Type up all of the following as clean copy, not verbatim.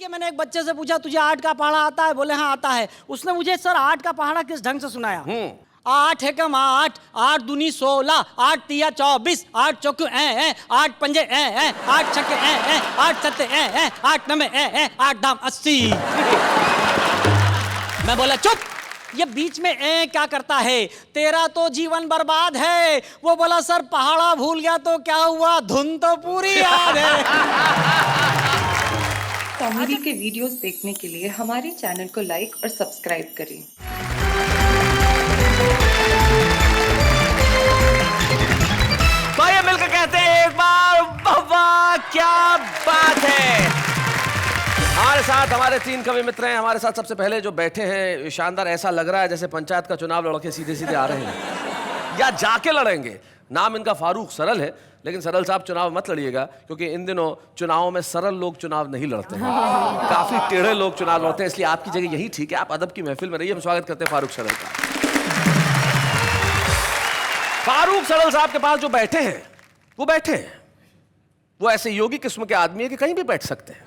देखिए मैंने एक बच्चे से पूछा तुझे 8 का पहाड़ा आता है? बोले हाँ आता है। उसने मुझे सर 8 का पहाड़ा किस ढंग से सुनाया? 8 एकम 8, 8 दूनी 16, 8 तिया 24, 8 चौके 8 पंजे 8 छक्के 8 सत्ते 8 नवे 8 दाम 80। मैं बोला चुप, ये बीच में क्या करता है? तेरा तो जीवन बर्बाद है। वो बोला सर पहाड़ा भूल गया तो क्या हुआ, धुन तो पूरी याद है। कॉमेडी के वीडियोस देखने के लिए हमारे चैनल को लाइक और सब्सक्राइब करें। तो ये मिलकर कहते हैं एक बार वाह क्या बात है। हमारे साथ हमारे 3 कवि मित्र हैं। हमारे साथ सबसे पहले जो बैठे हैं शानदार, ऐसा लग रहा है जैसे पंचायत का चुनाव लड़के सीधे सीधे आ रहे हैं या जाके लड़ेंगे। नाम इनका फारूक सरल है, लेकिन सरल साहब चुनाव मत लड़िएगा क्योंकि इन दिनों चुनावों में सरल लोग चुनाव नहीं लड़ते हैं, काफी टेढ़े लोग चुनाव लड़ते हैं, इसलिए आपकी जगह यही ठीक है, आप अदब की महफिल में रहिए। हम स्वागत करते हैं फारूक सरल का। फारूक सरल साहब के पास जो बैठे हैं वो बैठे हैं, वो ऐसे योगी किस्म के आदमी है कि कहीं भी बैठ सकते हैं।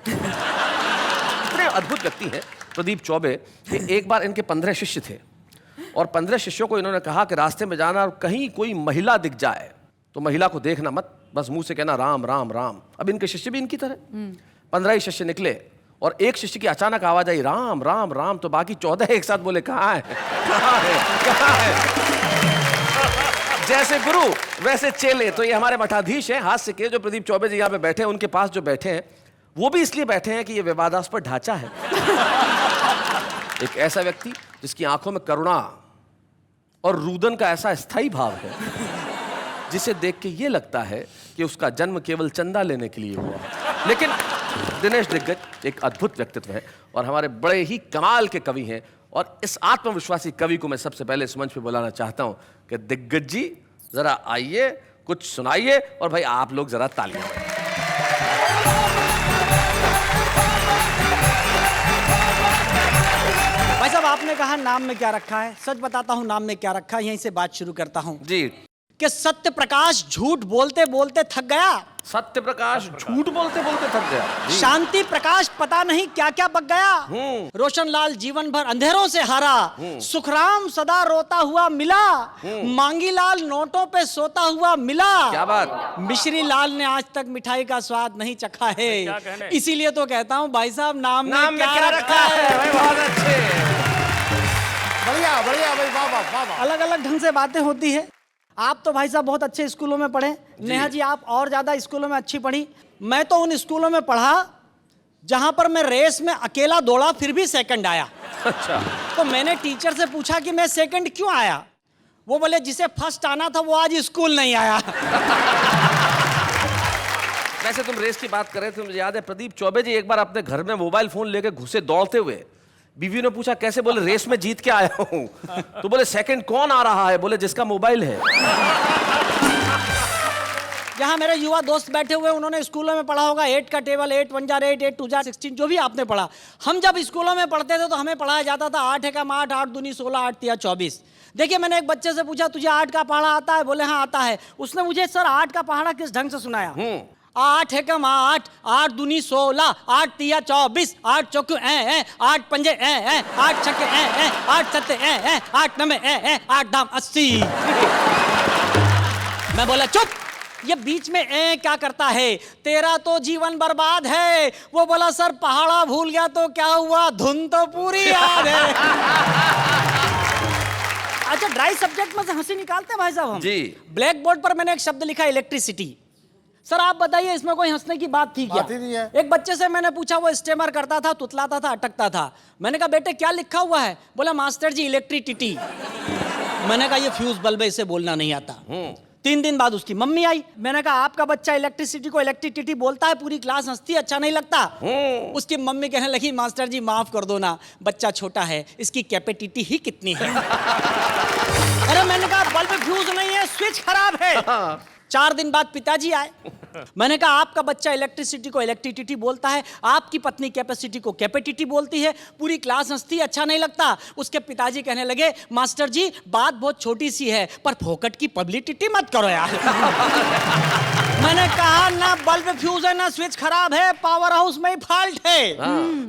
इतने अद्भुत व्यक्ति हैं प्रदीप चौबे कि एक बार इनके 15 शिष्य थे और 15 शिष्यों को इन्होंने कहा कि रास्ते में जाना और कहीं कोई महिला दिख जाए तो महिला को देखना मत, बस मुंह से कहना राम राम राम। अब इनके शिष्य भी इनकी तरह 15 ही शिष्य निकले और एक शिष्य की अचानक आवाज आई राम राम राम, तो बाकी 14 एक साथ बोले कहाँ है, कहाँ है, कहाँ है। जैसे गुरु वैसे चेले। तो ये हमारे मठाधीश हैं हास्य के, जो प्रदीप चौबे जी यहाँ पे बैठे हैं, उनके पास जो बैठे हैं वो भी इसलिए बैठे हैं कि ये विवादास्पद ढांचा है। एक ऐसा व्यक्ति जिसकी आंखों में करुणा और रुदन का ऐसा स्थायी भाव है जिसे देख के ये लगता है कि उसका जन्म केवल चंदा लेने के लिए हुआ। लेकिन दिनेश दिग्गज एक अद्भुत व्यक्तित्व है और हमारे बड़े ही कमाल के कवि हैं, और इस आत्मविश्वासी कवि को मैं सबसे पहले इस मंच पे बुलाना चाहता हूं कि दिग्गज जी जरा आइए, कुछ सुनाइए, और भाई आप लोग जरा तालियां। भाई साहब आपने कहा नाम में क्या रखा है, सच बताता हूं नाम में क्या रखा है, यहीं से बात शुरू करता हूं जी। कि सत्य प्रकाश झूठ बोलते बोलते थक गया, सत्य प्रकाश झूठ बोलते बोलते थक गया, शांति प्रकाश पता नहीं क्या क्या बक गया, रोशन लाल जीवन भर अंधेरों से हारा, सुखराम सदा रोता हुआ मिला, मांगी लाल नोटों पे सोता हुआ मिला, क्या बात, मिश्री लाल ने आज तक मिठाई का स्वाद नहीं चखा है। इसीलिए तो कहता हूँ भाई साहब नाम में क्या रखा है। भाई बहुत अच्छे, बढ़िया बढ़िया भाई, वाह वाह वाह। अलग अलग ढंग से बातें होती है। आप तो भाई साहब बहुत अच्छे स्कूलों में पढ़े, नेहा जी आप और ज्यादा स्कूलों में अच्छी पढ़ी। मैं तो उन स्कूलों में पढ़ा जहां पर मैं रेस में अकेला दौड़ा फिर भी सेकंड आया। अच्छा। तो मैंने टीचर से पूछा कि मैं सेकंड क्यों आया? वो बोले जिसे फर्स्ट आना था वो आज स्कूल नहीं आया। वैसे तुम रेस की बात कर रहे थे, मुझे याद है प्रदीप चौबे जी एक बार अपने घर में मोबाइल फोन लेके घुसे दौड़ते हुए, बीवी ने पूछा कैसे, बोले रेस में जीत के आया हूं। तो बोले सेकंड कौन आ रहा है? बोले जिसका मोबाइल है। यहाँ मेरे युवा दोस्त बैठे हुए, उन्होंने स्कूलों में पढ़ा होगा 8 का टेबल, 8 1 जार 8, 8 2 जार 16, जो भी आपने पढ़ा। हम जब स्कूलों में पढ़ते थे तो हमें पढ़ाया जाता था 8 एकम 8, 8 दूनी 16, 8 तिया 24। देखिए मैंने एक बच्चे से पूछा तुझे 8 का पहाड़ा आता है? बोले हाँ आता है। उसने मुझे सर 8 का पहाड़ा किस ढंग से सुनाया? 8 एकम 8, 8 दूनी 16, 8 तिया 24, 8 चौके 8 पंजे 8 छक्के 8 सत्ते 8 नवे 8 दाम 80। मैं बोला चुप, ये बीच में क्या करता है? तेरा तो जीवन बर्बाद है। वो बोला सर पहाड़ा भूल गया तो क्या हुआ, धुन तो पूरी याद है। अच्छा ड्राई सब्जेक्ट में से हंसी निकालते हैं भाई साहब हम जी। ब्लैक बोर्ड पर मैंने एक शब्द लिखा इलेक्ट्रिसिटी। सर आप बताइए इसमें कोई हंसने की बात थी क्या? बात ही नहीं है। एक बच्चे से मैंने पूछा, वो स्टेमर करता था, तुतलाता था, अटकता था। मैंने कहा बेटे क्या लिखा हुआ है? बोला मास्टर जी इलेक्ट्रिसिटी। मैंने कहा ये फ्यूज बल्ब है, इसे बोलना नहीं आता। 3 दिन बाद उसकी मम्मी आई। मैंने कहा आपका बच्चा इलेक्ट्रिसिटी को इलेक्ट्रिसिटी बोलता है, पूरी क्लास हंसती, अच्छा नहीं लगता? उसकी मम्मी कहने लगी मास्टर जी माफ कर दो ना, बच्चा छोटा है, इसकी कैपेसिटी ही कितनी है। अरे मैंने कहा बल्ब फ्यूज नहीं है, स्विच खराब है। 4 दिन बाद पिताजी आए। मैंने कहा आपका बच्चा इलेक्ट्रिसिटी को इलेक्ट्रिसिटी बोलता है, आपकी पत्नी कैपेसिटी को कैपेसिटी बोलती है। पूरी क्लास हंसती, अच्छा नहीं लगता। उसके पिताजी कहने लगे मास्टर जी बात बहुत छोटी सी है पर फोकट की पब्लिसिटी मत करो यार। मैंने कहा ना बल्ब फ्यूज है ना स्विच खराब है, पावर हाउस में ही फॉल्ट है।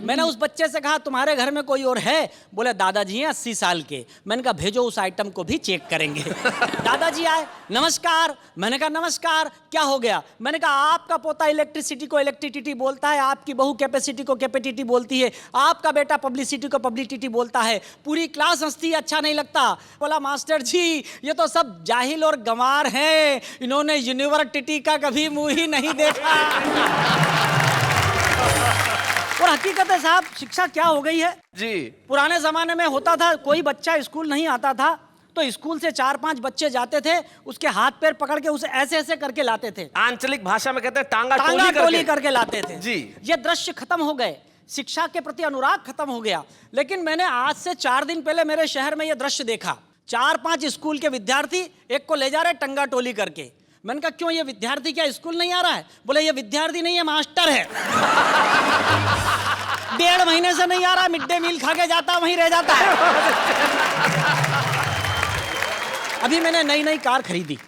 मैंने उस बच्चे से कहा तुम्हारे घर में कोई और है? बोले दादाजी हैं 80 साल के। मैंने कहा भेजो उस आइटम को भी चेक करेंगे। दादाजी आए, नमस्कार। मैंने कहा नमस्कार, क्या हो गया? मैंने कहा आपका पोता इलेक्ट्रिसिटी को इलेक्ट्रिसिटी बोलता है, आपकी बहू कैपेसिटी को कैपेसिटी बोलती है, आपका बेटा पब्लिसिटी को पब्लिसिटी बोलता है। पूरी क्लास हंसती है, अच्छा नहीं लगता। बोला मास्टर जी ये तो सब जाहिल और गंवार हैं, इन्होंने यूनिवर्सिटी का कभी मुंह ही नहीं देखा। और हकीकत है साहब, शिक्षा क्या हो गई है जी। पुराने जमाने में होता था कोई बच्चा स्कूल नहीं आता था तो स्कूल से 4-5 बच्चे जाते थे, उसके हाथ पैर पकड़ के उसे ऐसे ऐसे करके लाते थे। आंचलिक भाषा में कहते हैं टांगा टोली करके लाते थे जी। ये दृश्य खत्म हो गए, शिक्षा के प्रति अनुराग खत्म हो गया। लेकिन मैंने आज से 4 दिन पहले मेरे शहर में ये दृश्य देखा। 4-5 स्कूल के विद्यार्थी एक को ले जा रहे टंगा टोली करके। मैंने कहा क्यों, ये विद्यार्थी क्या स्कूल नहीं आ रहा है? बोले ये विद्यार्थी नहीं है, मास्टर है। 1.5 महीने से नहीं आ रहा, मिड डे मील खा के जाता वहीं रह जाता है। अभी मैंने नई कार खरीदी,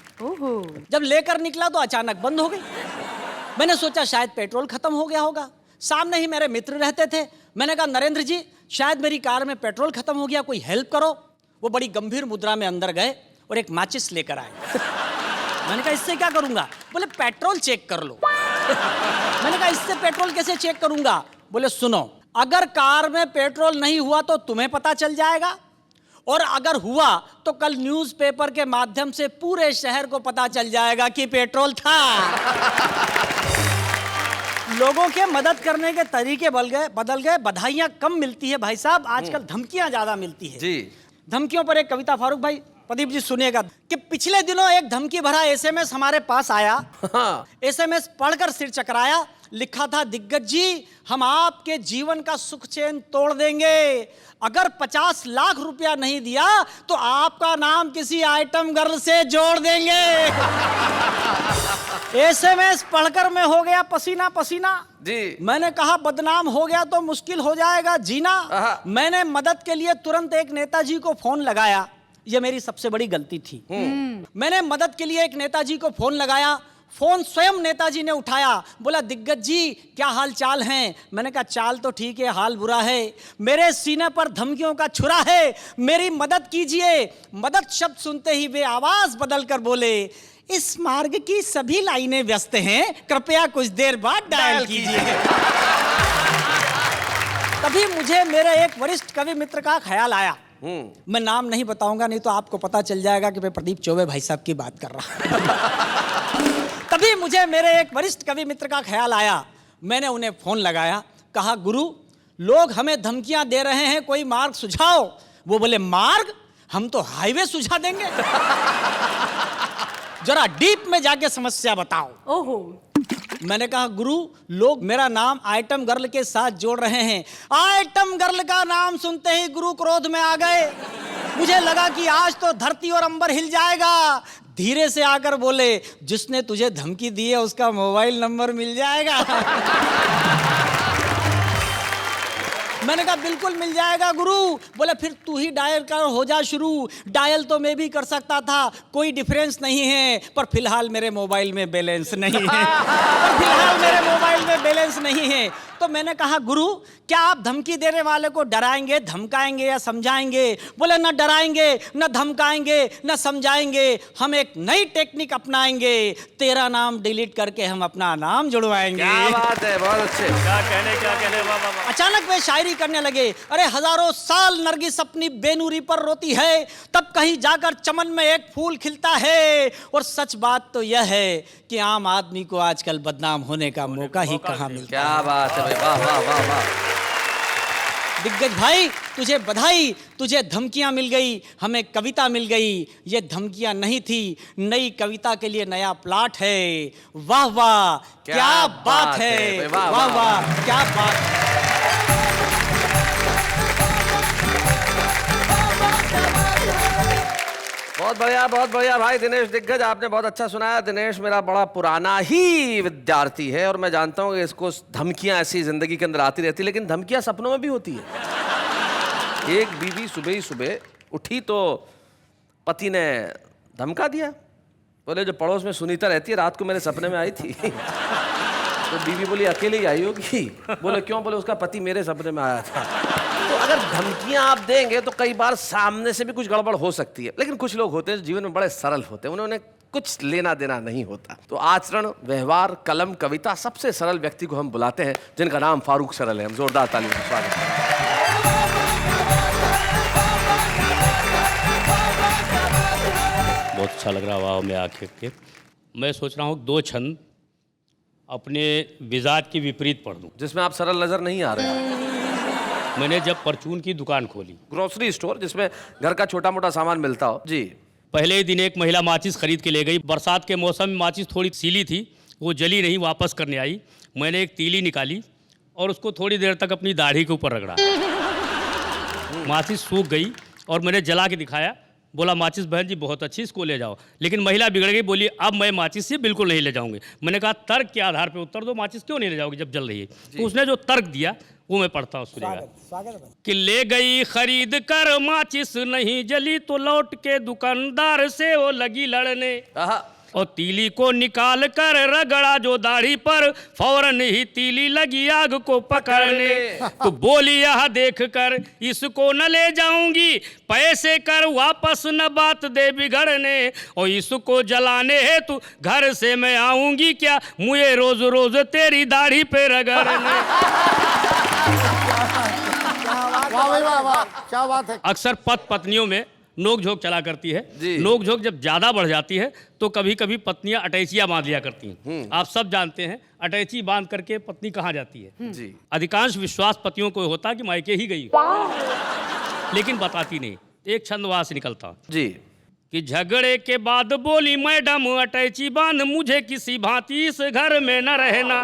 जब लेकर निकला तो अचानक बंद हो गई। मैंने सोचा शायद पेट्रोल खत्म हो गया होगा। सामने ही मेरे मित्र रहते थे, मैंने कहा नरेंद्र जी शायद मेरी कार में पेट्रोल खत्म हो गया, कोई हेल्प करो। वो बड़ी गंभीर मुद्रा में अंदर गए और एक माचिस लेकर आए। मैंने कहा इससे क्या करूंगा? बोले पेट्रोल चेक कर लो। मैंने कहा इससे पेट्रोल कैसे चेक करूंगा? बोले सुनो, अगर कार में पेट्रोल नहीं हुआ तो तुम्हें पता चल जाएगा, और अगर हुआ तो कल न्यूज़पेपर के माध्यम से पूरे शहर को पता चल जाएगा कि पेट्रोल था। लोगों के मदद करने के तरीके बदल गए। बधाइयां कम मिलती है भाई साहब, आजकल धमकियां ज्यादा मिलती है जी। धमकियों पर एक कविता, फारूक भाई प्रदीप जी सुनिएगा, कि पिछले दिनों एक धमकी भरा एसएमएस हमारे पास आया। एसएमएस पढ़कर सिर चकराया। लिखा था दिग्गज जी हम आपके जीवन का सुख चैन तोड़ देंगे, अगर 50 लाख रुपया नहीं दिया तो आपका नाम किसी आइटम गर्ल से जोड़ देंगे। एसएमएस पढ़कर मैं हो गया पसीना पसीना जी। मैंने कहा बदनाम हो गया तो मुश्किल हो जाएगा जीना। मैंने मदद के लिए तुरंत एक नेताजी को फोन लगाया। ये मेरी सबसे बड़ी गलती थी। मैंने मदद के लिए एक नेताजी को फोन लगाया। फोन स्वयं नेताजी ने उठाया। बोला दिग्गज जी क्या हाल चाल हैं? मैंने कहा चाल तो ठीक है, हाल बुरा है। मेरे सीने पर धमकियों का छुरा है, मेरी मदद कीजिए। मदद शब्द सुनते ही वे आवाज बदल कर बोले इस मार्ग की सभी लाइनें व्यस्त हैं, कृपया कुछ देर बाद डायल कीजिए। तभी मुझे मेरे एक वरिष्ठ कवि मित्र का ख्याल आया। मैं नाम नहीं बताऊंगा, नहीं तो आपको पता चल जाएगा कि मैं प्रदीप चौबे भाई साहब की बात कर रहा हूं। तभी मुझे मेरे एक वरिष्ठ कवि मित्र का ख्याल आया। मैंने उन्हें फोन लगाया, कहा गुरु लोग हमें धमकियां दे रहे हैं, कोई मार्ग सुझाओ। वो बोले मार्ग? हम तो हाईवे सुझा देंगे। जरा डीप में जाके समस्या बताओ। ओहो। मैंने कहा गुरु लोग मेरा नाम आइटम गर्ल के साथ जोड़ रहे हैं। आइटम गर्ल का नाम सुनते ही गुरु क्रोध में आ गए। मुझे लगा कि आज तो धरती और अंबर हिल जाएगा। धीरे से आकर बोले जिसने तुझे धमकी दी है उसका मोबाइल नंबर मिल जाएगा। मैंने कहा बिल्कुल मिल जाएगा गुरु। बोले फिर तू ही डायल कर, हो जा शुरू। डायल तो मैं भी कर सकता था, कोई डिफरेंस नहीं है, पर फिलहाल मेरे मोबाइल में बैलेंस नहीं है। तो मैंने कहा गुरु क्या आप धमकी देने वाले को डराएंगे, धमकाएंगे या समझाएंगे? बोले न डराएंगे, न धमकाएंगे, न समझाएंगे, हम एक नई टेक्निक अपनाएंगे। तेरा नाम डिलीट करके हम अपना नाम जुड़वाएंगे। क्या बात है, बहुत अच्छे। क्या कहने वाह वाह वाह। अचानक वे शायरी करने लगे। अरे हजारों साल नरगिस अपनी बेनूरी पर रोती है, तब कहीं जाकर चमन में एक फूल खिलता है। और सच बात तो यह है कि आम आदमी को आजकल बदनाम होने का मौका ही कहाँ मिलता है। क्या बात है भाई, वाह वाह वाह वाह। दिग्गज भाई तुझे बधाई, तुझे धमकियां मिल गई, हमें कविता मिल गई। ये धमकियां नहीं थी, नई कविता के लिए नया प्लॉट है। वाह वाह क्या बात है, वाह वाह क्या बात है। बहुत बढ़िया भाई दिनेश दिग्गज, आपने बहुत अच्छा सुनाया। दिनेश मेरा बड़ा पुराना ही विद्यार्थी है और मैं जानता हूँ कि इसको धमकियां ऐसी जिंदगी के अंदर आती रहती, लेकिन धमकियां सपनों में भी होती है। एक बीवी सुबह ही सुबह उठी तो पति ने धमका दिया, बोले जो पड़ोस में सुनीता रहती है रात को मेरे सपने में आई थी। तो बीवी बोली अकेले ही आई होगी। बोले क्यों? बोले उसका पति मेरे सपने में आया था। तो अगर धमकियां आप देंगे तो कई बार सामने से भी कुछ गड़बड़ हो सकती है, लेकिन कुछ लोग होते हैं जीवन में बड़े सरल होते हैं, उन्होंने कुछ लेना देना नहीं होता। तो आचरण, व्यवहार, कलम, कविता, सबसे सरल व्यक्ति को हम बुलाते हैं जिनका नाम फारूक सरल है। हम जोरदार तालियों से स्वागत करते हैं। बहुत अच्छा लग रहा वाह में आके के। मैं सोच रहा हूँ 2 छंद अपने मिजाज के विपरीत पढ़ दूँ। जिसमें आप सरल नजर नहीं आ रहे हैं। मैंने जब परचून की दुकान खोली, ग्रोसरी स्टोर जिसमें घर का छोटा मोटा सामान मिलता हो जी, पहले ही दिन एक महिला माचिस खरीद के ले गई। बरसात के मौसम में माचिस थोड़ी सीली थी, वो जली नहीं, वापस करने आई। मैंने एक तीली निकाली और उसको थोड़ी देर तक अपनी दाढ़ी के ऊपर रगड़ा। माचिस सूख गई और मैंने जला के दिखाया। बोला माचिस बहन जी बहुत अच्छी, इसको ले जाओ। लेकिन महिला बिगड़ गई, बोली अब मैं माचिस से बिल्कुल नहीं ले जाऊंगी। मैंने कहा तर्क के आधार पर उत्तर दो, माचिस क्यों नहीं ले जाओगी जब जल रही है? तो उसने जो तर्क दिया वो मैं पढ़ता हूँ, सुनिएगा। कि ले गई खरीद कर माचिस नहीं जली, तो लौट के दुकानदार से वो लगी लड़ने। और तीली को निकाल कर रगड़ा जो दाढ़ी पर, फौरन ही तीली लगी आग को पकड़ने। तो बोली यह देख कर इसको न ले जाऊंगी, पैसे कर वापस न बात दे बिगड़ने। और इसको जलाने है तू घर से मैं आऊंगी क्या, मुझे रोज रोज तेरी दाढ़ी पे रगड़ने। वाह भाई वाह वाह, क्या बात है। अक्सर पति पत्नियों में नोक झोंक चला करती है। जी। नोक झोंक जब ज्यादा बढ़ जाती है तो कभी कभी पत्नियां अटैचियां बांध लिया करती हैं। आप सब जानते हैं अटैची बांध करके पत्नी कहाँ जाती है? जी। अधिकांश विश्वास पतियों को होता कि मायके ही गई, लेकिन बताती नहीं। एक छंद वहां से निकलता जी। कि झगड़े के बाद बोली मैडम अटैची बांध, मुझे किसी भांति इस घर में न रहना।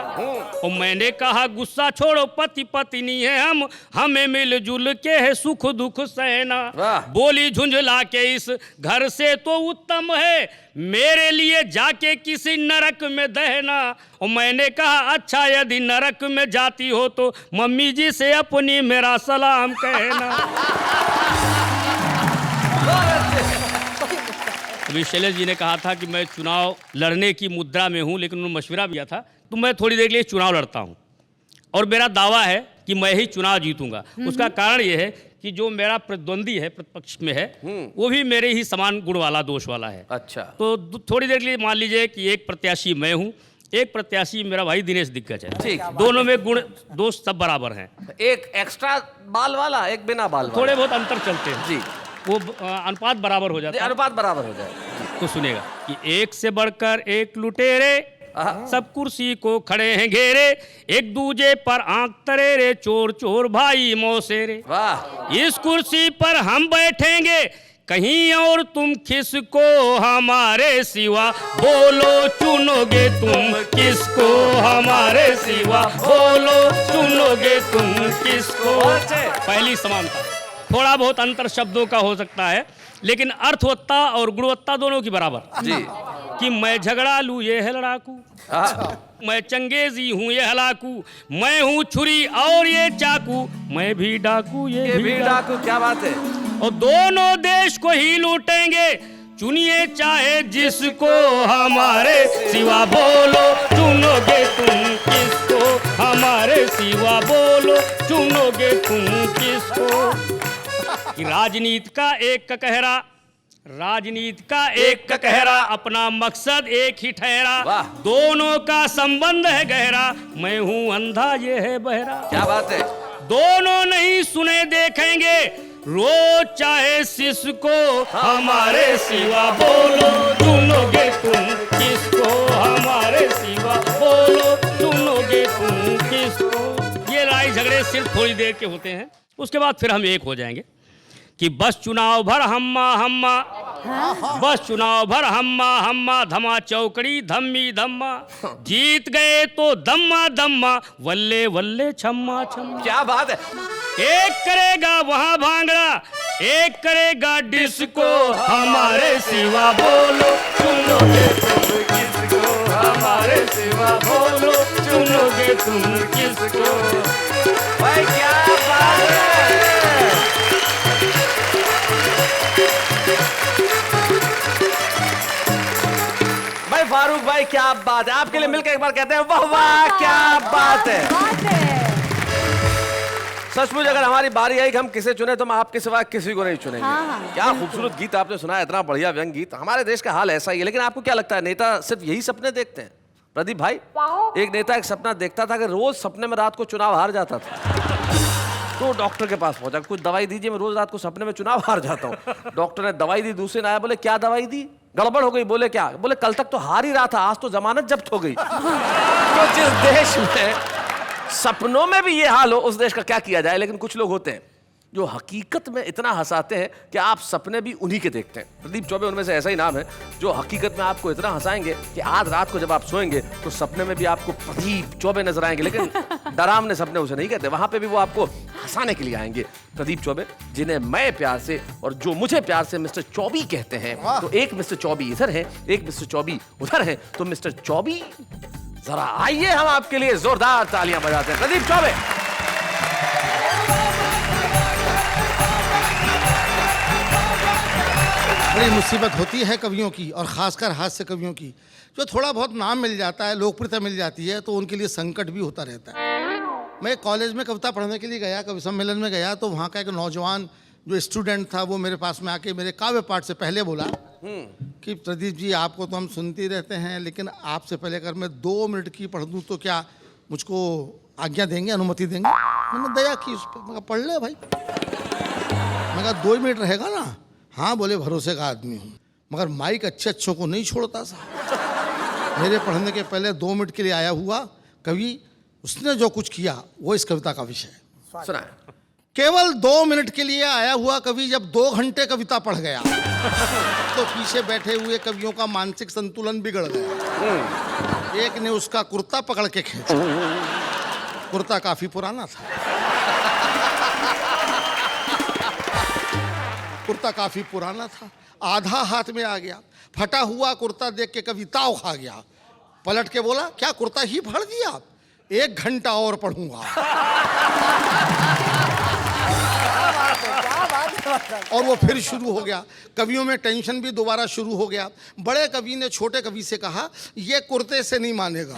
और मैंने कहा गुस्सा छोड़ो, पति पत्नी है हम, हमें मिलजुल के है सुख दुख सहना। बोली झुंझला के इस घर से तो उत्तम है मेरे लिए जाके किसी नरक में दहना। और मैंने कहा अच्छा यदि नरक में जाती हो तो मम्मी जी से अपनी मेरा सलाम कहना। अभी शैलेश जी ने कहा था कि मैं चुनाव लड़ने की मुद्रा में हूं, लेकिन उन्होंने मशवरा दिया था तो मैं थोड़ी देर के लिए चुनाव लड़ता हूं और मेरा दावा है कि मैं ही चुनाव जीतूंगा। उसका कारण यह है कि जो मेरा प्रतिद्वंदी है, प्रतिपक्ष में है, वो भी मेरे ही समान गुण वाला, दोष वाला है। अच्छा। तो थोड़ी देर के लिए मान लीजिए कि एक प्रत्याशी मैं हूँ, एक प्रत्याशी मेरा भाई दिनेश दिग्गज है। ठीक। दोनों में गुण दोष सब बराबर हैं। एक एक्स्ट्रा बाल वाला, एक बिना बाल वाला। थोड़े बहुत अंतर चलते हैं जी। वो अनुपात बराबर हो जाता है। अनुपात बराबर हो जाए। तो सुनेगा कि एक से बढ़कर एक लुटेरे, सब कुर्सी को खड़े हैं घेरे, एक दूजे पर आंख तरेरे, चोर चोर भाई मौसेरे। वाह। इस कुर्सी पर हम बैठेंगे कहीं और तुम किसको हमारे सिवा, बोलो चुनोगे तुम किसको हमारे सिवा, बोलो चुनोगे तुम किसको। पहली समानता, थोड़ा बहुत अंतर शब्दों का हो सकता है लेकिन अर्थवत्ता और गुणवत्ता दोनों की बराबर। जी। कि मैं झगड़ा लूं ये है लड़ाकू, मैं चंगेजी हूँ ये हलाकू, मैं हूँ छुरी और ये चाकू, मैं भी डाकू ये भी डाकू। क्या बात है। और दोनों देश को ही लूटेंगे, चुनिए चाहे जिसको हमारे सिवा, बोलो चुनोगे तुम किसको हमारे सिवा, बोलो चुनोगे तुम किसको। कि राजनीति का एक कहरा, राजनीति का एक कहरा, अपना मकसद एक ही ठहरा, दोनों का संबंध है गहरा, मैं हूँ अंधा ये है बहरा। क्या बात है। दोनों नहीं सुने देखेंगे, रोज चाहे सिसको हमारे सिवा, बोलो चुनोगे तुम किसको हमारे सिवा, बोलो चुनोगे तुम किसको। ये लड़ाई झगड़े सिर्फ थोड़ी देर के होते हैं, उसके बाद फिर हम एक हो जाएंगे। कि बस चुनाव भर हम्मा हम्मा, बस चुनाव भर हम्मा हम्मा, धमा चौकड़ी धम्मी धम्मा, जीत गए तो दम्मा दम्मा, वल्ले वल्ले छम्मा छम्मा। क्या बात है। एक करेगा वहां भांगड़ा, एक करेगा डिस्को हमारे सिवा, बोलो चुनोगे तुम किसको, हमारे सिवा बोलो चुनोगे तुम किसको। भाई क्या बात है। भाई फारूक भाई क्या बात है, आपके लिए मिलकर एक बार कहते हैं वाह वाह क्या बात है। सचमुच अगर हमारी बारी आई कि हम किसे चुने तो हम आपके सिवा किसी को नहीं चुनेंगे। क्या खूबसूरत गीत आपने सुना, इतना बढ़िया व्यंग गीत। हमारे देश का हाल ऐसा ही है, लेकिन आपको क्या लगता है नेता सिर्फ यही सपने देखते हैं? प्रदीप भाई, एक नेता एक सपना देखता था कि रोज सपने में रात को चुनाव हार जाता था, तो डॉक्टर के पास पहुंचा, कुछ दवाई दीजिए, मैं रोज रात को सपने में चुनाव हार जाता हूँ। डॉक्टर ने दवाई दी, दूसरे ने आया, बोले क्या दवाई दी, गड़बड़ हो गई। बोले क्या? बोले कल तक तो हार ही रहा था, आज तो जमानत जब्त हो गई। तो जिस देश में सपनों में भी ये हाल हो उस देश का क्या किया जाए। लेकिन कुछ लोग होते हैं जो हकीकत में इतना हंसाते हैं कि आप सपने भी उन्हीं के देखते हैं। प्रदीप चौबे उनमें से ऐसा ही नाम है जो हकीकत में आपको इतना हंसाएंगे कि आज रात को जब आप सोएंगे तो सपने में भी आपको प्रदीप चौबे नजर आएंगे। लेकिन डरावने सपने उसे नहीं कहते, वहां पे भी वो आपको हंसाने के लिए आएंगे। प्रदीप चौबे, जिन्हें मैं प्यार से और जो मुझे प्यार से मिस्टर चौबी कहते हैं। तो एक मिस्टर चौबी इधर है, एक मिस्टर चौबी उधर है। तो मिस्टर चौबी जरा आइए, हम आपके लिए जोरदार तालियां बजाते हैं। प्रदीप चौबे। बड़ी मुसीबत होती है कवियों की, और खासकर हास्य कवियों की। जो थोड़ा बहुत नाम मिल जाता है, लोकप्रियता मिल जाती है, तो उनके लिए संकट भी होता रहता है। मैं कॉलेज में कविता पढ़ने के लिए गया, कवि सम्मेलन में गया, तो वहाँ का एक नौजवान जो स्टूडेंट था वो मेरे पास में आके मेरे काव्य पाठ से पहले बोला कि प्रदीप जी, आपको तो हम सुनते ही रहते हैं, लेकिन आपसे पहले अगर मैं 2 मिनट की पढ़ दूँ तो क्या मुझको आज्ञा देंगे, अनुमति देंगे? मैंने दया की उस पर, मैं कहा पढ़ ले भाई। मैं कहा 2 मिनट रहेगा ना? हाँ। बोले भरोसे का आदमी हूँ, मगर माइक अच्छों को नहीं छोड़ता सा। मेरे पढ़ने के पहले 2 मिनट के लिए आया हुआ कवि, उसने जो कुछ किया वो इस कविता का विषय है। सुना। केवल 2 मिनट के लिए आया हुआ कवि जब 2 घंटे कविता पढ़ गया तो पीछे बैठे हुए कवियों का मानसिक संतुलन बिगड़ गया। एक ने उसका कुर्ता पकड़ के खींचा। कुर्ता काफी पुराना था, कुर्ता काफी पुराना था, आधा हाथ में आ गया। फटा हुआ कुर्ता देख के कवि ताव खा गया, पलट के बोला क्या कुर्ता ही फाड़ दिया? 1 घंटा और पढ़ूंगा। और वो फिर शुरू हो गया। कवियों में टेंशन भी दोबारा शुरू हो गया। बड़े कवि ने छोटे कवि से कहा, ये कुर्ते से नहीं मानेगा।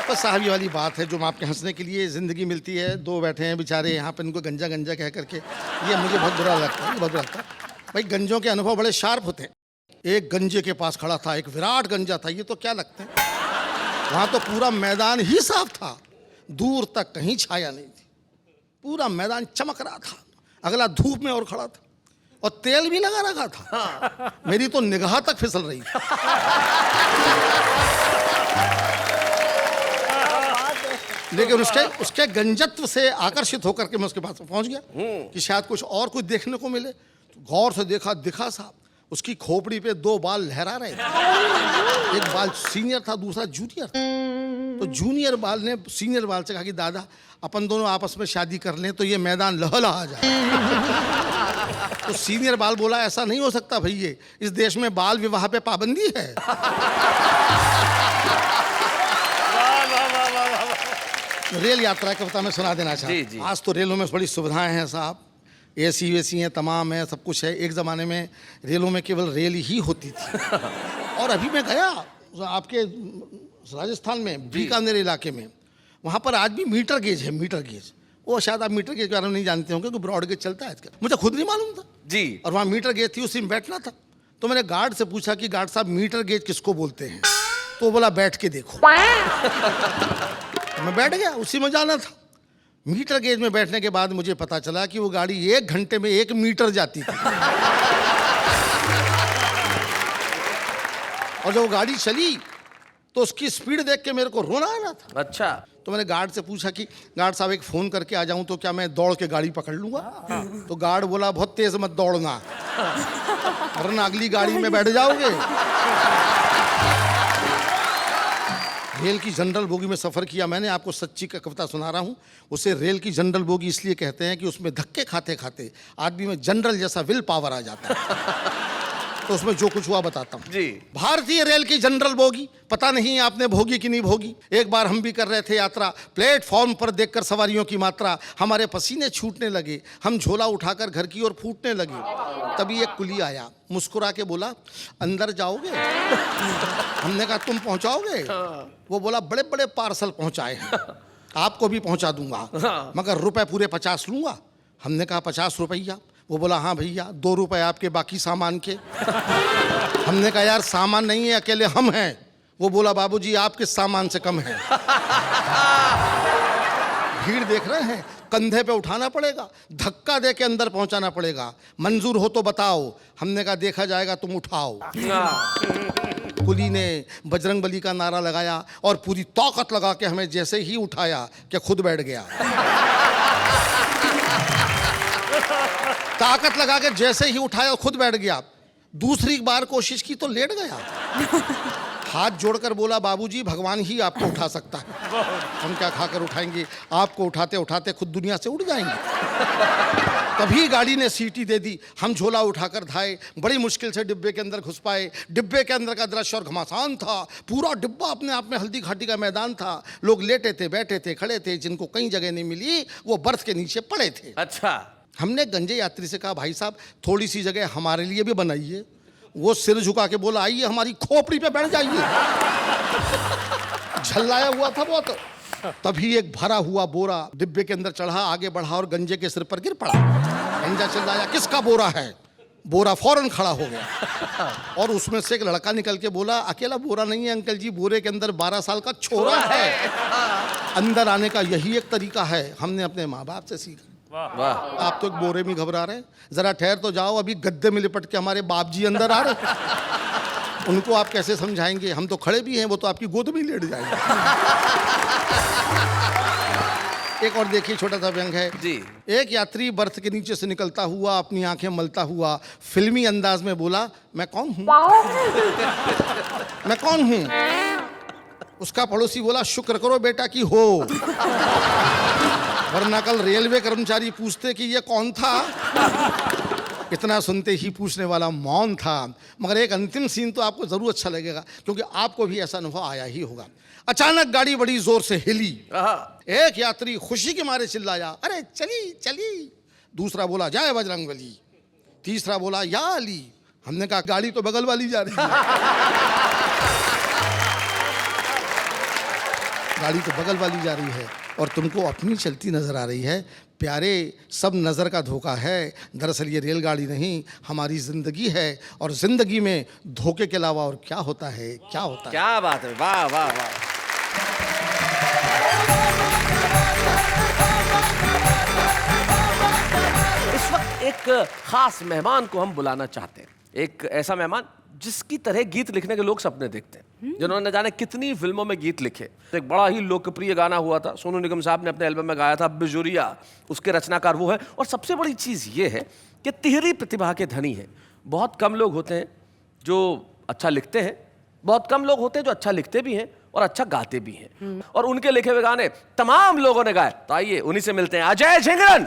तो साहब ये वाली बात है जो आपके हंसने के लिए जिंदगी मिलती है। 2 बैठे हैं बेचारे यहाँ पे, इनको गंजा गंजा कह करके, ये मुझे बहुत बुरा लगता है, बहुत बुरा लगता है। भाई गंजों के अनुभव बड़े शार्प होते हैं। एक गंजे के पास खड़ा था, एक विराट गंजा था। ये तो क्या लगते हैं, वहाँ तो पूरा मैदान ही साफ था, दूर तक कहीं छाया नहीं थी, पूरा मैदान चमक रहा था। अगला धूप में और खड़ा था और तेल भी लगा रखा था। मेरी तो निगाह तक फिसल रही थी। लेकिन उसके गंजत्व से आकर्षित होकर के मैं उसके पास पहुंच गया कि शायद कुछ देखने को मिले। तो गौर से देखा, दिखा साहब उसकी खोपड़ी पे 2 बाल लहरा रहे थे। एक बाल सीनियर था, दूसरा जूनियर था। तो जूनियर बाल ने सीनियर बाल से कहा कि दादा अपन दोनों आपस में शादी कर लें तो ये मैदान लहलहा जाए। तो सीनियर बाल बोला ऐसा नहीं हो सकता भैया, इस देश में बाल विवाह पे पाबंदी है। रेल यात्रा की कविता में सुना देना चाहता हूँ। आज तो रेलों में बड़ी सुविधाएं हैं साहब, एसी वेसी हैं, तमाम है, सब कुछ है। एक ज़माने में रेलों में केवल रेल ही होती थी। और अभी मैं गया आपके राजस्थान में बीकानेर इलाके में, वहाँ पर आज भी मीटर गेज है, मीटर गेज। वो शायद आप मीटर गेज के बारे में नहीं जानते होंगे कि ब्रॉड गेज चलता है आजकल, मुझे खुद नहीं मालूम था जी। और वहाँ मीटर गेज थी, उसी में बैठना था। तो मैंने गार्ड से पूछा कि गार्ड साहब मीटर गेज किसको बोलते हैं? तो वो बोला बैठ के देखो। मैं बैठ गया, उसी में जाना था। मीटर गेज में बैठने के बाद मुझे पता चला कि वो गाड़ी 1 घंटे में 1 मीटर जाती थी। और जब वो गाड़ी चली तो उसकी स्पीड देख के मेरे को रोना आ रहा था। अच्छा। तो मैंने गार्ड से पूछा कि गार्ड साहब एक फ़ोन करके आ जाऊं तो क्या मैं दौड़ के गाड़ी पकड़ लूँगा? तो गार्ड बोला बहुत तेज़ मत दौड़ना, वरना अगली गाड़ी में बैठ जाओगे। रेल की जनरल बोगी में सफ़र किया मैंने, आपको सच्ची का कविता सुना रहा हूँ। उसे रेल की जनरल बोगी इसलिए कहते हैं कि उसमें धक्के खाते खाते आदमी में जनरल जैसा विल पावर आ जाता है। तो उसमें जो कुछ हुआ बताता हूँ जी। भारतीय रेल की जनरल बोगी, पता नहीं आपने भोगी कि नहीं भोगी। एक बार हम भी कर रहे थे यात्रा, प्लेटफॉर्म पर देखकर सवारियों की मात्रा हमारे पसीने छूटने लगे, हम झोला उठाकर घर की ओर फूटने लगे। तभी एक कुली आया, मुस्कुरा के बोला, अंदर जाओगे? हमने कहा तुम पहुंचाओगे? वो बोला, बड़े बड़े पार्सल पहुंचाए हैं, आपको भी पहुंचा दूंगा, मगर रुपए पूरे 50 लूंगा। हमने कहा 50 रुपया? वो बोला, हाँ भैया, 2 रुपए आपके बाकी सामान के। हमने कहा यार सामान नहीं है, अकेले हम हैं। वो बोला, बाबूजी आपके सामान से कम है। भीड़ देख रहे हैं, कंधे पे उठाना पड़ेगा, धक्का दे के अंदर पहुंचाना पड़ेगा, मंजूर हो तो बताओ। हमने कहा देखा जाएगा, तुम उठाओ। कुली ने बजरंगबली का नारा लगाया और पूरी ताकत लगा के हमें जैसे ही उठाया कि खुद बैठ गया। ताकत लगा के जैसे ही उठाया खुद बैठ गया। दूसरी बार कोशिश की तो लेट गया। हाथ जोड़कर बोला, बाबूजी भगवान ही आपको उठा सकता है, हम क्या खाकर उठाएंगे, आपको उठाते उठाते खुद दुनिया से उड़ जाएंगे। तभी गाड़ी ने सीटी दे दी, हम झोला उठाकर धाए, बड़ी मुश्किल से डिब्बे के अंदर घुस पाए। डिब्बे के अंदर का दृश्य और घमासान था, पूरा डिब्बा अपने आप में हल्दी घाटी का मैदान था। लोग लेटे थे, बैठे थे, खड़े थे, जिनको कहीं जगह नहीं मिली वो बर्थ के नीचे पड़े थे। अच्छा। हमने गंजे यात्री से कहा, भाई साहब थोड़ी सी जगह हमारे लिए भी बनाइए। वो सिर झुका के बोला, आइए हमारी खोपड़ी पे बैठ जाइए। झल्लाया हुआ था बहुत। तभी एक भरा हुआ बोरा डिब्बे के अंदर चढ़ा, आगे बढ़ा और गंजे के सिर पर गिर पड़ा। गंजा चिल्लाया, किसका बोरा है? बोरा फौरन खड़ा हो गया और उसमें से एक लड़का निकल के बोला, अकेला बोरा नहीं है अंकल जी, बोरे के अंदर 12 साल का छोरा है। अंदर आने का यही एक तरीका है, हमने अपने माँ बाप से सीखा। वाह। आप तो एक बोरे में घबरा रहे हैं, जरा ठहर तो जाओ, अभी गद्दे में लिपट के हमारे बाप जी अंदर आ रहे। उनको आप कैसे समझाएंगे? हम तो खड़े भी हैं, वो तो आपकी गोद में लेट जाएंगे। एक और देखिए, छोटा सा व्यंग है जी। एक यात्री बर्थ के नीचे से निकलता हुआ अपनी आंखें मलता हुआ फिल्मी अंदाज में बोला, मैं कौन हूं? मैं कौन हूं? उसका पड़ोसी बोला, शुक्र करो बेटा कि हो, वरना कल रेलवे कर्मचारी पूछते कि ये कौन था। इतना सुनते ही पूछने वाला मौन था। मगर एक अंतिम सीन तो आपको जरूर अच्छा लगेगा, क्योंकि आपको भी ऐसा अनुभव आया ही होगा। अचानक गाड़ी बड़ी जोर से हिली, एक यात्री खुशी के मारे चिल्लाया, अरे चली चली। दूसरा बोला, जय बजरंगबली। तीसरा बोला, या अली। हमने कहा गाड़ी तो बगल वाली जा रही है। गाड़ी तो बगल वाली जा रही है और तुमको अपनी चलती नजर आ रही है। प्यारे, सब नज़र का धोखा है। दरअसल ये रेलगाड़ी नहीं, हमारी ज़िंदगी है, और ज़िंदगी में धोखे के अलावा और क्या होता है? क्या होता है? क्या बात है, वाह वाह वाह। इस वक्त एक खास मेहमान को हम बुलाना चाहते हैं, एक ऐसा मेहमान जिसकी तरह गीत लिखने के लोग सपने देखते हैं, जिन्होंने जाने कितनी फिल्मों में गीत लिखे। एक बड़ा ही लोकप्रिय गाना हुआ था, सोनू निगम साहब ने अपने एल्बम में गाया था, बिजुरिया, उसके रचनाकार वो है। और सबसे बड़ी चीज़ ये है कि तिहरी प्रतिभा के धनी है। बहुत कम लोग होते हैं जो अच्छा लिखते हैं, बहुत कम लोग होते हैं जो अच्छा लिखते भी हैं और अच्छा गाते भी हैं। और उनके लिखे हुए गाने तमाम लोगों ने गाए। तो आइए उन्हीं से मिलते हैं, अजय झिंगरन।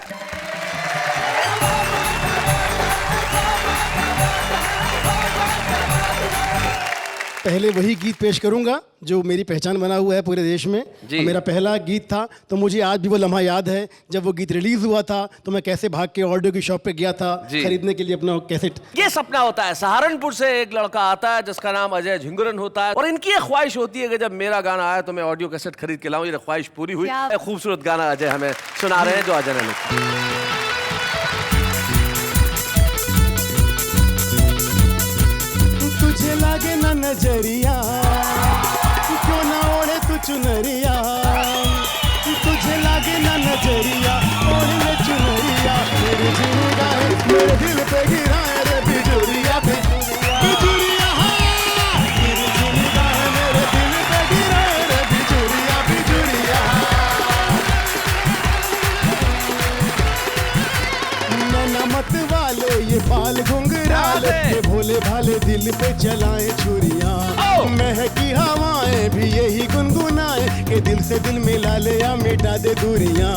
पहले वही गीत पेश करूंगा जो मेरी पहचान बना हुआ है पूरे देश में। मेरा पहला गीत था, तो मुझे आज भी वो लम्हा याद है जब वो गीत रिलीज हुआ था, तो मैं कैसे भाग के ऑडियो की शॉप पे गया था खरीदने के लिए अपना कैसेट। ये सपना होता है, सहारनपुर से एक लड़का आता है जिसका नाम अजय झिंगरन होता है, और इनकी एक ख्वाहिश होती है कि जब मेरा गाना आया तो मैं ऑडियो कैसेट खरीद के लाऊं। ये ख्वाहिश पूरी हुई। खूबसूरत गाना अजय हमें सुना रहे हैं जो अजय ने लिखा। तुझे लागे ना नजरिया, क्यों ना ओढ़े तू चुनरिया। तुझे लागे ना नजरिया, ओढ़ ले चुनरिया। मेरे जिंदा है, मेरे दिल पे गिरा है रे बिजुरिया, बिजुरिया। मेरे जिंदा है, मेरे दिल पे गिरा है रे बिजुरिया, बिजुरिया। नैना मत वाले ये बाल घुंघराले, ये भोले भाले दिल पे चलाए छुरियां। महकी हवाएं भी यही गुनगुन के दिल से दिल मिला ले या मिटा दे दूरियां।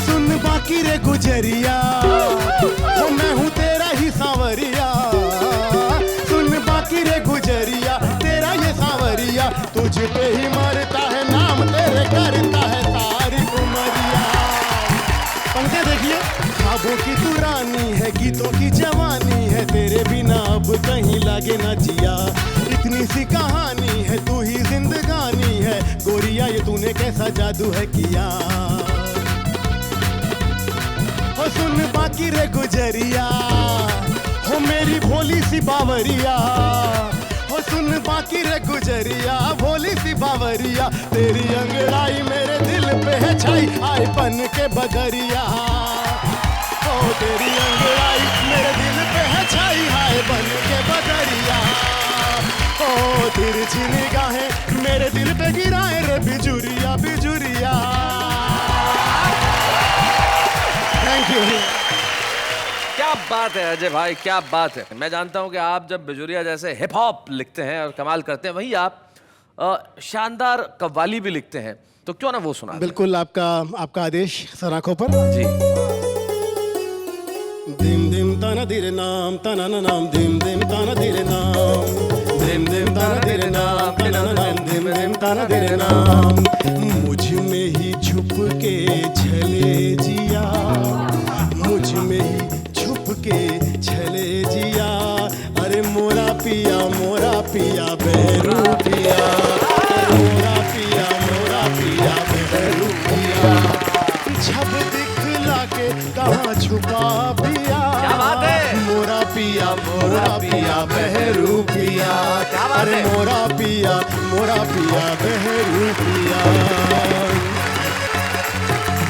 सुन बाकी रे गुजरिया, ओ मैं हूँ तेरा ही सांवरिया। सुन बाकी रे गुजरिया, तेरा ये सांवरिया, तुझ पे ही मरता है नाम तेरे करता है सारी उमरिया। पंक्ति देखिए, ख्वाबों की तू रानी है, गीतों की जवानी है, तेरे बिना अब कहीं लागे ना जिया। इतनी सी कहानी है, तू ही जिंदगानी है, गोरिया ये तूने कैसा जादू है किया। ओ सुन बाकी रे गुजरिया, हो मेरी भोली सी बावरिया। हो सुन बाकी रे गुजरिया, भोली सी बावरिया, तेरी अंगड़ाई मेरे दिल पे है छाई, आए बन के बदरिया। ओ तेरी अंगड़ाई मेरे दिल पे है छाई, आए बन के बदरिया। ओ तिरछी निगाहें मेरे दिल पे गिराए रे बिजुरिया बिजुरिया। Thank you. क्या बात है अजय भाई, क्या बात है। मैं जानता हूं कि आप जब बिजुरिया जैसे हिप हॉप लिखते हैं और कमाल करते हैं, वहीं आप शानदार कव्वाली भी लिखते हैं, तो क्यों ना वो सुना दें? बिल्कुल, आपका आदेश सर आंखों पर। जी। दिम दिम ताना धीरे नाम ताना ना नाम, दिम दिम ताना धीरे नाम, दिम दिम ताना धीरे नाम ताना ना नाम, दिम दिम ताना धीरे नाम। मुझ में ही छुप के छले जिया, मुझ में ही छुप के छले जिया। अरे मोरा पिया बहरू पिया, मोरा पिया बहरू पिया। छब दिखला के कहाँ छुपा पिया, क्या बात है। मोरा पिया बहरू पिया, अरे मोरा पिया बहरू पिया।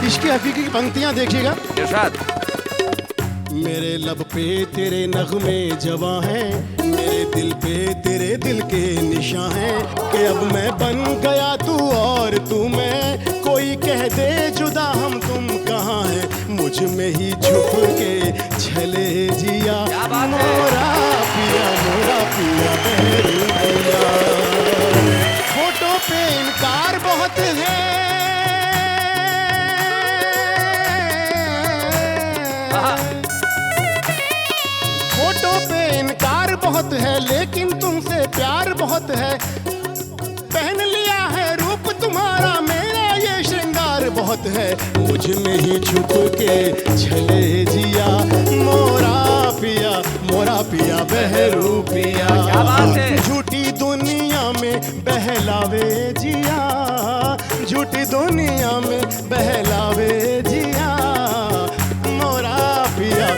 इश्क़ हकीकी की पंक्तियां देखिएगा। इरशाद। मेरे लब पे तेरे नगमे जवां हैं, मेरे दिल पे तेरे दिल के निशान हैं, कि अब मैं बन गया तू और तू मैं, कोई कह दे जुदा हम तुम कहाँ हैं, मुझ में ही छुप के छले जिया। मोरा पिया बहरू पिया। फोटो पे इनकार बहुत है, फोटो पे इनकार बहुत है, लेकिन तुमसे प्यार बहुत है। पहन लिया है रूप तुम्हारा, मेरा ये श्रृंगार बहुत है, मुझ में ही छुप के छले जिया। मोरा पिया बहरू पिया। क्या बात है। झूठी दुनिया में बहलावे जिया, झूठी दुनिया में बहलावे जिया। मोरा पिया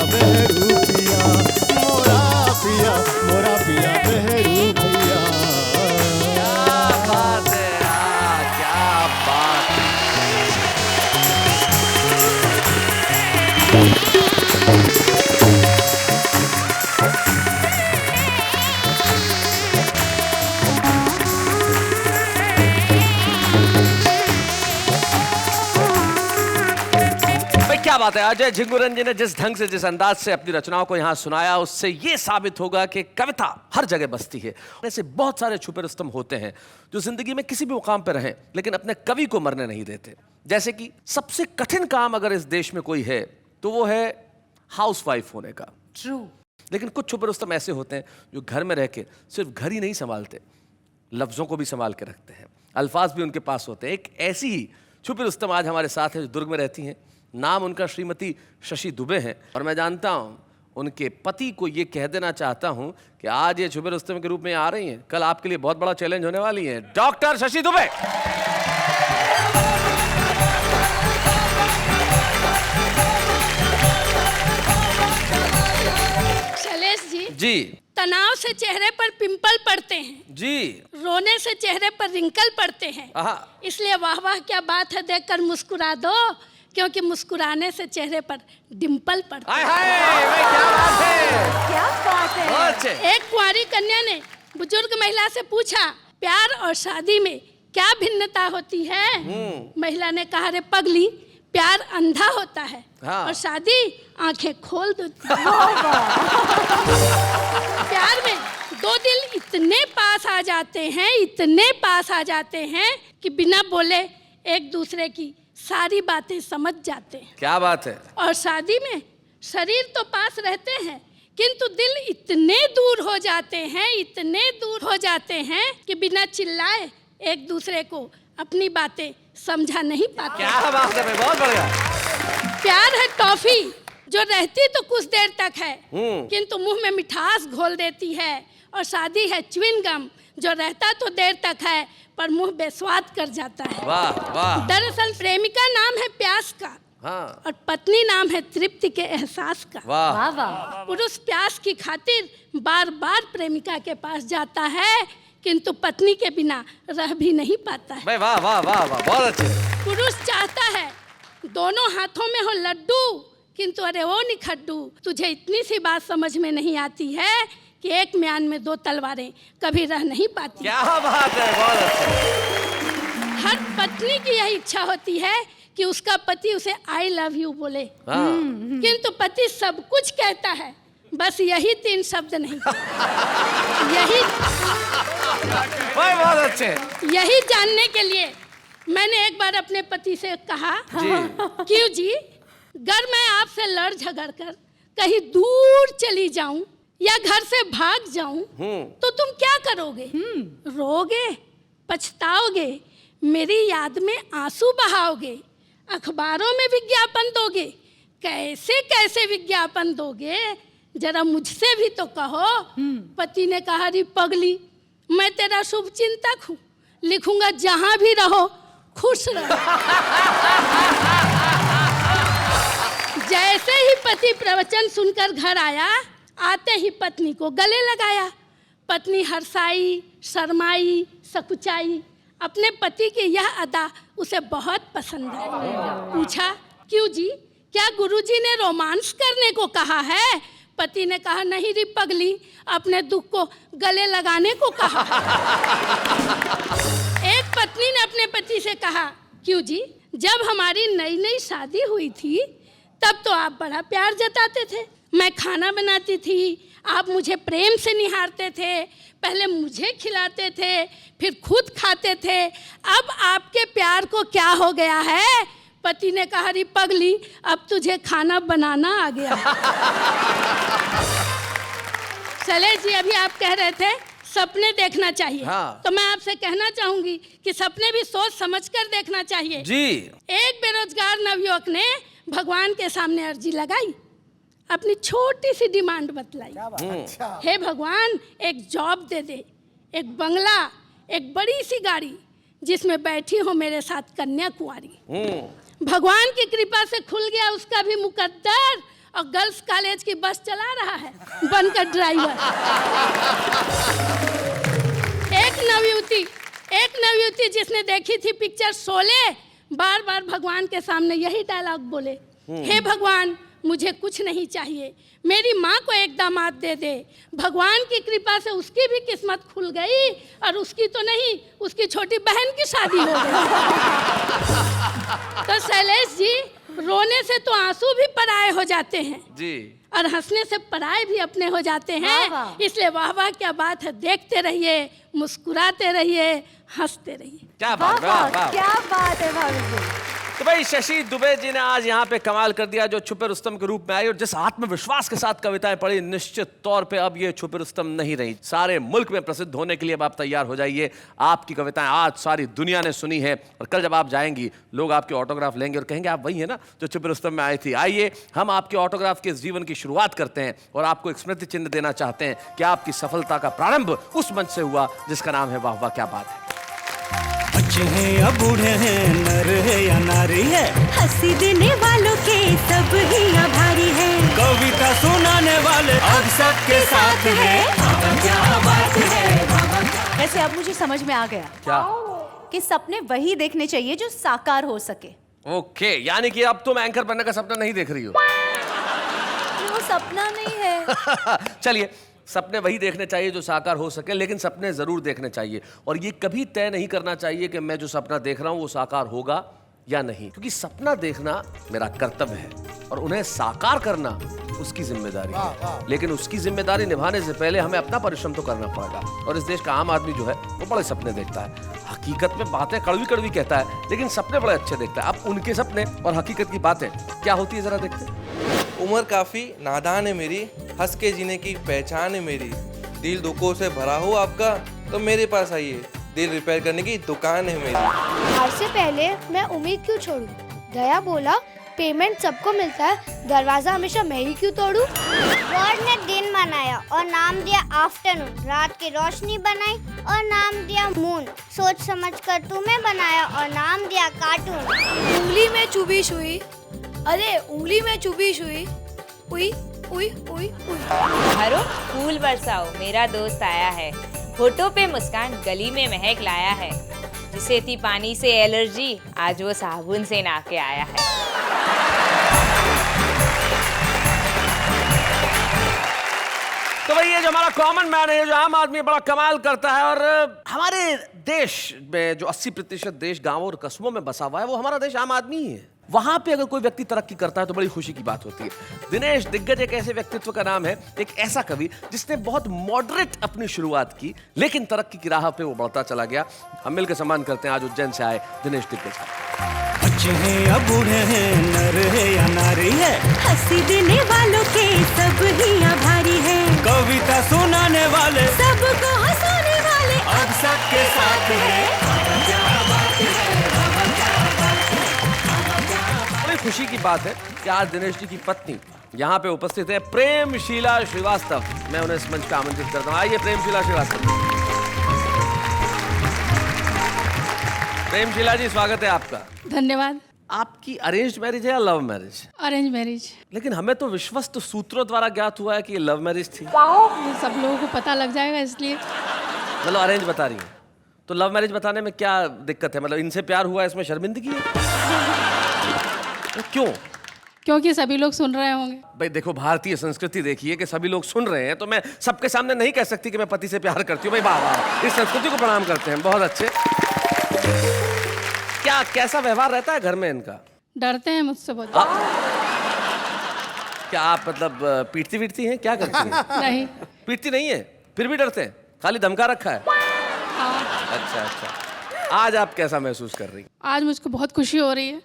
बहरू पिया, मोरा पिया बहरू पिया। क्या बात है यार, क्या बात है। क्या बात है। अजय झिंगुरन जी ने जिस ढंग से, जिस अंदाज से अपनी रचनाओं को यहाँ सुनाया, उससे ये साबित होगा कि कविता हर जगह बसती है। ऐसे बहुत सारे छुपे रुस्तम होते हैं जो जिंदगी में किसी भी मुकाम पर रहें लेकिन अपने कवि को मरने नहीं देते। जैसे कि सबसे कठिन काम अगर इस देश में कोई है तो वो है हाउसवाइफ होने का। ट्रू। लेकिन कुछ छुपे रुस्तम ऐसे होते हैं जो घर में रह के सिर्फ घर ही नहीं संभालते, लफ्जों को भी संभाल के रखते हैं, अल्फाज भी उनके पास होते हैं। एक ऐसी ही छुपे रुस्तम आज हमारे साथ है जो दुर्ग में रहती हैं। नाम उनका श्रीमती शशि दुबे है और मैं जानता हूँ उनके पति को ये कह देना चाहता हूँ कि आज ये छुपे रुस्तम के रूप में आ रही हैं, कल आपके लिए बहुत बड़ा चैलेंज होने वाली है। डॉक्टर शशि दुबे। शैलेश जी, जी तनाव से चेहरे पर पिंपल पड़ते हैं जी, रोने से चेहरे पर रिंकल पड़ते हैं, आहा। इसलिए वाह वाह क्या बात है देखकर मुस्कुरा दो, क्योंकि मुस्कुराने से चेहरे पर डिंपल पड़ता हाय हाय, भाई क्या बात है, क्या बात है। बहुत अच्छे। है। एक कुंवारी कन्या ने बुजुर्ग महिला से पूछा, प्यार और शादी में क्या भिन्नता होती है? महिला ने कहा, रे पगली, प्यार अंधा होता है हाँ। और शादी आंखें खोल देती है। प्यार में दो दिल इतने पास आ जाते हैं, इतने पास आ जाते हैं कि बिना बोले एक दूसरे की सारी बातें समझ जाते हैं। क्या बात है। और शादी में शरीर तो पास रहते हैं किंतु दिल इतने दूर हो जाते हैं, इतने दूर हो जाते हैं कि बिना चिल्लाए एक दूसरे को अपनी बातें समझा नहीं पाते। क्या बात है भाई, बहुत बढ़िया। प्यार है टॉफी जो रहती तो कुछ देर तक है किंतु मुंह में मिठास घोल देती है, और शादी है च्युइंग गम जो रहता तो देर तक है पर मुंह बेस्वाद कर जाता है। वाह वाह। दरअसल प्रेमिका नाम है प्यास का, हाँ। और पत्नी नाम है तृप्ति के एहसास का। वाह। पुरुष प्यास की खातिर बार बार प्रेमिका के पास जाता है किंतु पत्नी के बिना रह भी नहीं पाता है। भाई वाह वाह वाह वाह, बहुत अच्छे। पुरुष चाहता है दोनों हाथों में हो लड्डू किंतु अरे ओ निखड्डू, तुझे इतनी सी बात समझ में नहीं आती है कि एक म्यान में दो तलवारें कभी रह नहीं पाती। क्या बात है, बहुत अच्छे। हर पत्नी की यही इच्छा होती है कि उसका पति उसे आई लव यू बोले, किंतु पति सब कुछ कहता है, बस यही 3 शब्द नहीं। यही भाई बहुत अच्छे। यही जानने के लिए मैंने एक बार अपने पति से कहा, क्यों जी, अगर मैं आपसे लड़ झगड़ कर कहीं दूर चली जाऊं या घर से भाग जाऊं तो तुम क्या करोगे? रोगे, पछताओगे, मेरी याद में आंसू बहाओगे, अखबारों में विज्ञापन दोगे, कैसे कैसे विज्ञापन दोगे, जरा मुझसे भी तो कहो। पति ने कहा, री पगली, मैं तेरा शुभ चिंतक हूँ, लिखूंगा जहां भी रहो खुश रहो। जैसे ही पति प्रवचन सुनकर घर आया, आते ही पत्नी को गले लगाया। पत्नी हर्षाई, शर्माई, सकुचाई। अपने पति की यह अदा उसे बहुत पसंद आई। पूछा, क्यों जी, क्या गुरुजी ने रोमांस करने को कहा है? पति ने कहा, नहीं री पगली, अपने दुख को गले लगाने को कहा। एक पत्नी ने अपने पति से कहा, क्यों जी, जब हमारी नई नई शादी हुई थी तब तो आप बड़ा प्यार जताते थे, मैं खाना बनाती थी, आप मुझे प्रेम से निहारते थे, पहले मुझे खिलाते थे, फिर खुद खाते थे, अब आपके प्यार को क्या हो गया है? पति ने कहा, री पगली, अब तुझे खाना बनाना आ गया। शैलेश जी, अभी आप कह रहे थे सपने देखना चाहिए। हाँ। तो मैं आपसे कहना चाहूंगी कि सपने भी सोच समझकर देखना चाहिए जी। एक बेरोजगार नवयुवक ने भगवान के सामने अर्जी लगाई, अपनी छोटी सी डिमांड बतलाई। हे भगवान, एक जॉब दे दे, एक बंगला, एक बड़ी सी गाड़ी जिसमें बैठी हो मेरे साथ कन्या कुंवारी। भगवान की कृपा से खुल गया उसका भी मुकद्दर, और गर्ल्स कॉलेज की बस चला रहा है बनकर ड्राइवर। एक नवयुवती जिसने देखी थी पिक्चर शोले, बार बार भगवान के सामने यही डायलॉग बोले, हे भगवान, मुझे कुछ नहीं चाहिए, मेरी माँ को एक दामाद दे दे। भगवान की कृपा से उसकी भी किस्मत खुल गई, और उसकी तो नहीं, उसकी छोटी बहन की शादी हो गई। तो शैलेश जी, रोने से तो आंसू भी पराये हो जाते हैं जी, और हंसने से पराये भी अपने हो जाते हैं। इसलिए वाह वाह क्या बात है, देखते रहिए, मुस्कुराते रहिए, हंसते रहिए। क्या बात, वाह वाह, क्या बात है भाभी जी। तो भाई शशि दुबे जी ने आज यहाँ पे कमाल कर दिया, जो छुपे रुस्तम के रूप में आई, और जिस आत्मविश्वास के साथ कविताएं पढ़ी, निश्चित तौर पे अब ये छुपे रुस्तम नहीं रही, सारे मुल्क में प्रसिद्ध होने के लिए अब आप तैयार हो जाइए। आपकी कविताएं आज सारी दुनिया ने सुनी है, और कल जब आप जाएंगी लोग आपके ऑटोग्राफ लेंगे और कहेंगे आप वही है ना जो छुपे रुस्तम में आई थी। आइए हम आपके ऑटोग्राफ के जीवन की शुरुआत करते हैं, और आपको एक स्मृति चिन्ह देना चाहते हैं कि आपकी सफलता का प्रारंभ उस मंच से हुआ जिसका नाम है वाह वाह क्या बात है। बच्चे हैं या बूढ़े हैं, नर है या नारी है, हंसी देने वालों के सब ही आभारी है, कविता सुनाने वाले अब सबके साथ है। क्या बात है। वैसे अब मुझे समझ में आ गया क्या? कि सपने वही देखने चाहिए जो साकार हो सके। ओके, यानी कि अब तुम एंकर बनने का सपना नहीं देख रही हो। वो सपना नहीं है। चलिए, सपने वही देखने चाहिए जो साकार हो सके, लेकिन सपने जरूर देखने चाहिए, और ये कभी तय नहीं करना चाहिए कि मैं जो सपना देख रहा हूं वो साकार होगा या नहीं, क्योंकि सपना देखना मेरा कर्तव्य है और उन्हें साकार करना उसकी जिम्मेदारी है। लेकिन उसकी जिम्मेदारी निभाने से पहले हमें अपना परिश्रम तो करना पड़ेगा। और इस देश का आम आदमी जो है वो बड़े सपने देखता है, हकीकत में बातें कड़वी कड़वी कहता है, लेकिन सपने बड़े अच्छे देखता है। अब उनके सपने और हकीकत की बातें क्या होती है जरा देखते हैं। उम्र काफ़ी नादान है मेरी, हंस के जीने की पहचान है मेरी। दिल दुखों से भरा हो आपका तो मेरे पास आइए, दिल रिपेयर करने की दुकान है मेरी। आज से पहले मैं उम्मीद क्यों छोड़ूं? दया बोला पेमेंट सबको मिलता है, दरवाजा हमेशा मैं ही क्यों तोड़ूं? गॉड ने दिन बनाया और नाम दिया आफ्टरनून, रात की रोशनी बनाई और नाम दिया मून, सोच समझ कर तुम्हें बनाया और नाम दिया कार्टून। उंगली में चुभी सुई, अरे उंगली में चुभी सुई, उई उई उई उई। हरो फूल बरसाओ, मेरा दोस्त आया है, होठों पे मुस्कान, गली में महक लाया है। जिसे थी पानी से एलर्जी, आज वो साबुन से नहा के आया है। तो भाई ये जो हमारा कॉमन मैन है, जो आम आदमी बड़ा कमाल करता है, और हमारे देश में जो 80% देश गांवों और कस्बों में बसा हुआ है वो हमारा देश आम आदमी ही है। वहां पे अगर कोई व्यक्ति तरक्की करता है तो बड़ी खुशी की बात होती है। दिनेश दिग्गज एक ऐसे व्यक्तित्व का नाम है, एक ऐसा कवि जिसने बहुत मॉडरेट अपनी शुरुआत की लेकिन तरक्की की राह पे वो बढ़ता चला गया। हम मिलकर सम्मान करते हैं आज उज्जैन से आए दिनेश दिग्गज का। बच्चे हैं या बूढ़े हैं, नर है या नारी है, हंसी देने वालों के सब ही आभारी है, कविता सुनाने वाले सबको हंसाने वाले अब सबके साथ है। बड़ी खुशी की बात है कि आज दिनेश जी की पत्नी यहाँ पे उपस्थित है, प्रेमशीला श्रीवास्तव। मैं उन्हें इस मंच पे आमंत्रित करता हूँ। आइए प्रेमशीला श्रीवास्तव। प्रेमशीला जी स्वागत है आपका। धन्यवाद। आपकी अरेंज मैरिज है या लव मैरिज? Arrange marriage. लेकिन हमें तो विश्वस्त सूत्रों द्वारा ज्ञात हुआ है कि ये लव मैरिज थी। ये सब लोगों को पता लग जाएगा इसलिए। मतलब अरेंज बता रही है, तो लव मैरिज बताने में क्या दिक्कत है? मतलब इनसे प्यार हुआ, इसमें शर्मिंदगी है? तो क्यों? क्योंकि सभी लोग सुन रहे होंगे। भाई देखो, भारतीय संस्कृति देखिए कि सभी लोग सुन रहे हैं, तो मैं सबके सामने नहीं कह सकती कि मैं पति से प्यार करती हूँ। भाई वाह वाह, इस संस्कृति को प्रणाम करते हैं, बहुत अच्छे। क्या कैसा व्यवहार रहता है घर में इनका? डरते हैं मुझसे बहुत। क्या आप मतलब पीटती वीटती हैं, क्या करती हैं? नहीं, पीटती नहीं है, फिर भी डरते हैं, खाली धमका रखा है? अच्छा अच्छा। आज आप कैसा महसूस कर रही? आज मुझको बहुत खुशी हो रही है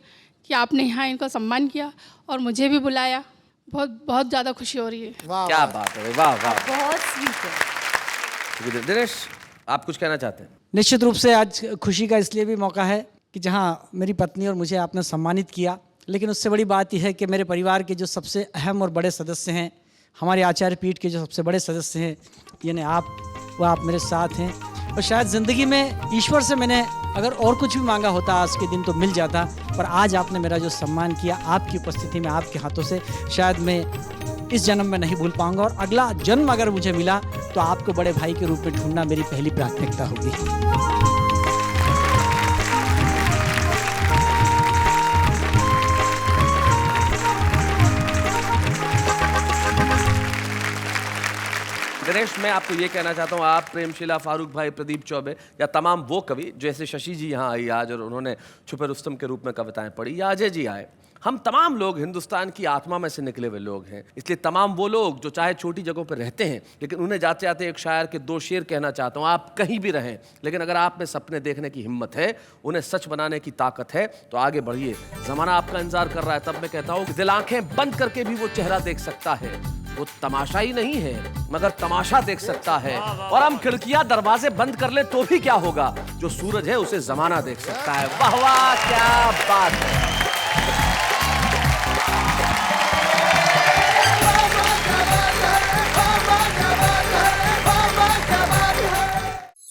कि आपने यहाँ इनको सम्मान किया और मुझे भी बुलाया। बहुत बहुत ज्यादा खुशी हो रही है। क्या बात है, वाह वाह, बहुत स्वीट है। दिनेश आप कुछ कहना चाहते हैं? निश्चित रूप से आज खुशी का इसलिए भी मौका है कि जहाँ मेरी पत्नी और मुझे आपने सम्मानित किया, लेकिन उससे बड़ी बात यह है कि मेरे परिवार के जो सबसे अहम और बड़े सदस्य हैं, हमारे आचार्य पीठ के जो सबसे बड़े सदस्य हैं, यानी आप, वो आप मेरे साथ हैं। और शायद ज़िंदगी में ईश्वर से मैंने अगर और कुछ भी मांगा होता आज के दिन तो मिल जाता, पर आज आपने मेरा जो सम्मान किया आपकी उपस्थिति में, आपके हाथों से, शायद मैं इस जन्म में नहीं भूल पाऊंगा। और अगला जन्म अगर मुझे मिला तो आपको बड़े भाई के रूप में ढूंढना मेरी पहली प्राथमिकता होगी। दिनेश, मैं आपको ये कहना चाहता हूँ, आप, प्रेमशीला, फारूक भाई, प्रदीप चौबे या तमाम वो कवि जैसे शशि जी यहाँ आई आज और उन्होंने छुपे रुस्तम के रूप में कविताएं पढ़ी, या अजय जी आए, हम तमाम लोग हिंदुस्तान की आत्मा में से निकले हुए लोग हैं। इसलिए तमाम वो लोग जो चाहे छोटी जगहों पर रहते हैं, लेकिन उन्हें जाते जाते एक शायर के 2 शेर कहना चाहता हूँ। आप कहीं भी रहें, लेकिन अगर आप में सपने देखने की हिम्मत है, उन्हें सच बनाने की ताकत है, तो आगे बढ़िए। जमाना आपका इंतजार कर रहा है। तब मैं कहता हूँ कि दिल आंखें बंद करके भी वो चेहरा देख सकता है। वो तमाशा ही नहीं है, मगर तमाशा देख सकता है। और हम खिड़कियां दरवाजे बंद कर ले तो भी क्या होगा, जो सूरज है उसे जमाना देख सकता है। वाह वाह, क्या बात है।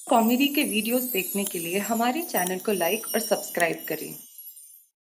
कॉमेडी के वीडियोस देखने के लिए हमारे चैनल को लाइक और सब्सक्राइब करें।